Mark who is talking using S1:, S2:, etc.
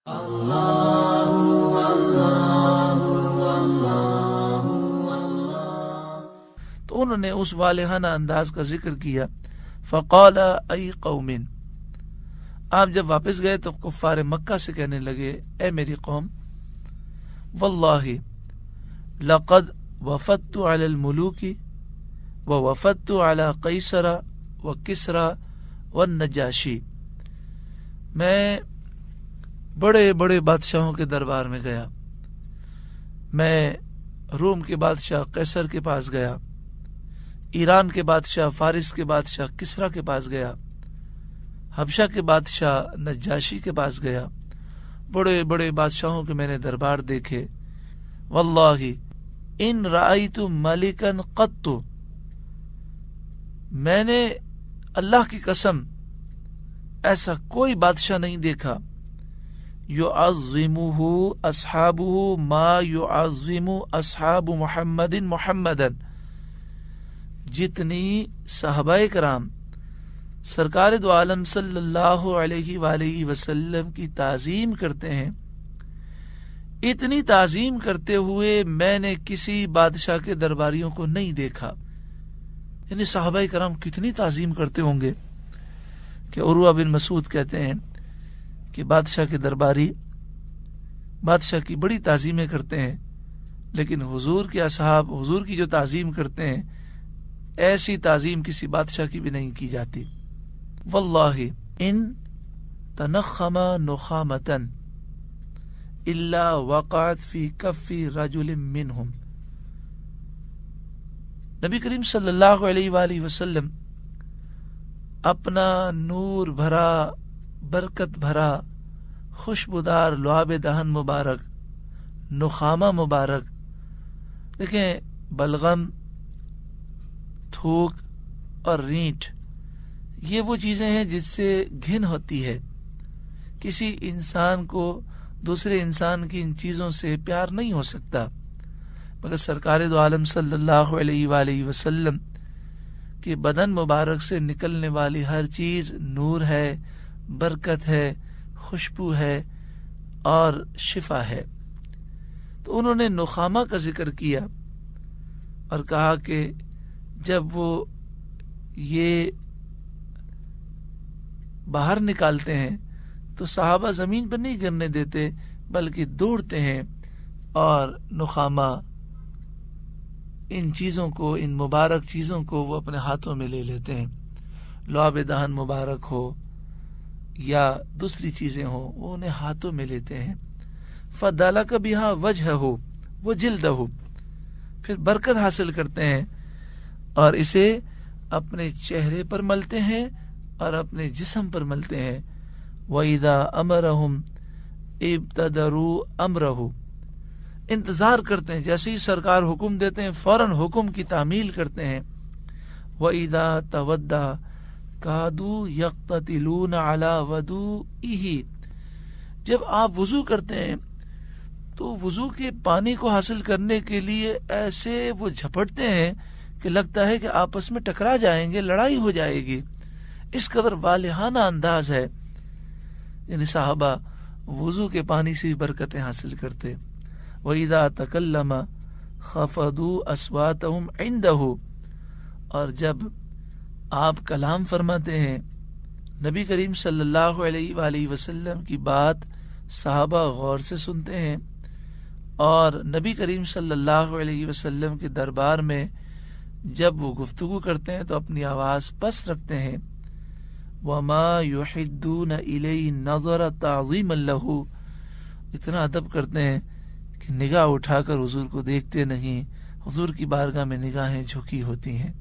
S1: تو انہوں نے اس والہانہ انداز کا ذکر کیا. فقال ای قوم، آپ جب واپس گئے تو کفار مکہ سے کہنے لگے اے میری قوم، واللہ لقد وفدت علی الملوک ووفدت علی قیصر وکسرى والنجاشی، میں بڑے بڑے بادشاہوں کے دربار میں گیا، میں روم کے بادشاہ قیصر کے پاس گیا، ایران کے بادشاہ فارس کے بادشاہ کسرا کے پاس گیا، حبشہ کے بادشاہ نجاشی کے پاس گیا، بڑے بڑے بادشاہوں کے میں نے دربار دیکھے. واللہ ان رأیت ملکا قط، میں نے اللہ کی قسم ایسا کوئی بادشاہ نہیں دیکھا، یعظمہ اصحابہ ما یعظم اصحاب محمد محمدا، جتنی صحابہ کرام سرکار دو عالم صلی اللہ علیہ وآلہ وسلم کی تعظیم کرتے ہیں، اتنی تعظیم کرتے ہوئے میں نے کسی بادشاہ کے درباریوں کو نہیں دیکھا. یعنی صحابہ کرام کتنی تعظیم کرتے ہوں گے کہ عروہ بن مسعود کہتے ہیں کہ بادشاہ کے درباری بادشاہ کی بڑی تعظیمیں کرتے ہیں، لیکن حضور کے اصحاب حضور کی جو تعظیم کرتے ہیں ایسی تعظیم کسی بادشاہ کی بھی نہیں کی جاتی. واللہ ان تنخم نخامتا الا وقعت فی کف رجل منہم، نبی کریم صلی اللہ علیہ وآلہ وسلم اپنا نور بھرا برکت بھرا خوشبودار لعاب دہن مبارک نخامہ مبارک، دیکھیں بلغم، تھوک اور رینٹ یہ وہ چیزیں ہیں جس سے گھن ہوتی ہے، کسی انسان کو دوسرے انسان کی ان چیزوں سے پیار نہیں ہو سکتا، مگر سرکار دو عالم صلی اللہ علیہ وآلہ وسلم کے بدن مبارک سے نکلنے والی ہر چیز نور ہے، برکت ہے، خوشبو ہے اور شفا ہے. تو انہوں نے نخامہ کا ذکر کیا اور کہا کہ جب وہ یہ باہر نکالتے ہیں تو صحابہ زمین پر نہیں گرنے دیتے بلکہ دوڑتے ہیں اور نخامہ ان چیزوں کو، ان مبارک چیزوں کو وہ اپنے ہاتھوں میں لے لیتے ہیں، لعاب دہن مبارک ہو یا دوسری چیزیں ہوں وہ انہیں ہاتھوں میں لیتے ہیں. فَدَلَكَ بِهَا وَجْهَهُ وَجِلْدَهُ، پھر برکت حاصل کرتے ہیں اور اسے اپنے چہرے پر ملتے ہیں اور اپنے جسم پر ملتے ہیں. وَإِذَا أَمَرَهُمْ ابْتَدَرُوا أَمْرَهُ، انتظار کرتے ہیں، جیسے ہی سرکار حکم دیتے ہیں فوراً حکم کی تعمیل کرتے ہیں. وَإِذَا تَوَدَّعَ كَادُوا يَقْتَتِلُونَ عَلَى وَضُوئِهِ، جب آپ وضو کرتے ہیں تو وضو کے پانی کو حاصل کرنے کے لیے ایسے وہ جھپٹتے ہیں کہ لگتا ہے کہ آپس میں ٹکرا جائیں گے، لڑائی ہو جائے گی، اس قدر والہانہ انداز ہے. یعنی صحابہ وضو کے پانی سے برکتیں حاصل کرتے. وَإِذَا تَكَلَّمَ خَفَضُوا أَصْوَاتَهُمْ عِنْدَهُ، اور جب آپ کلام فرماتے ہیں نبی کریم صلی اللہ علیہ وآلہ وسلم کی بات صحابہ غور سے سنتے ہیں اور نبی کریم صلی اللہ علیہ وسلم کے دربار میں جب وہ گفتگو کرتے ہیں تو اپنی آواز پس رکھتے ہیں. وَمَا يُحِدُّونَ إِلَيْهِ نَظَرَ تَعْظِيمًا لَهُ، اتنا ادب کرتے ہیں کہ نگاہ اٹھا کر حضور کو دیکھتے نہیں، حضور کی بارگاہ میں نگاہیں جھکی ہوتی ہیں.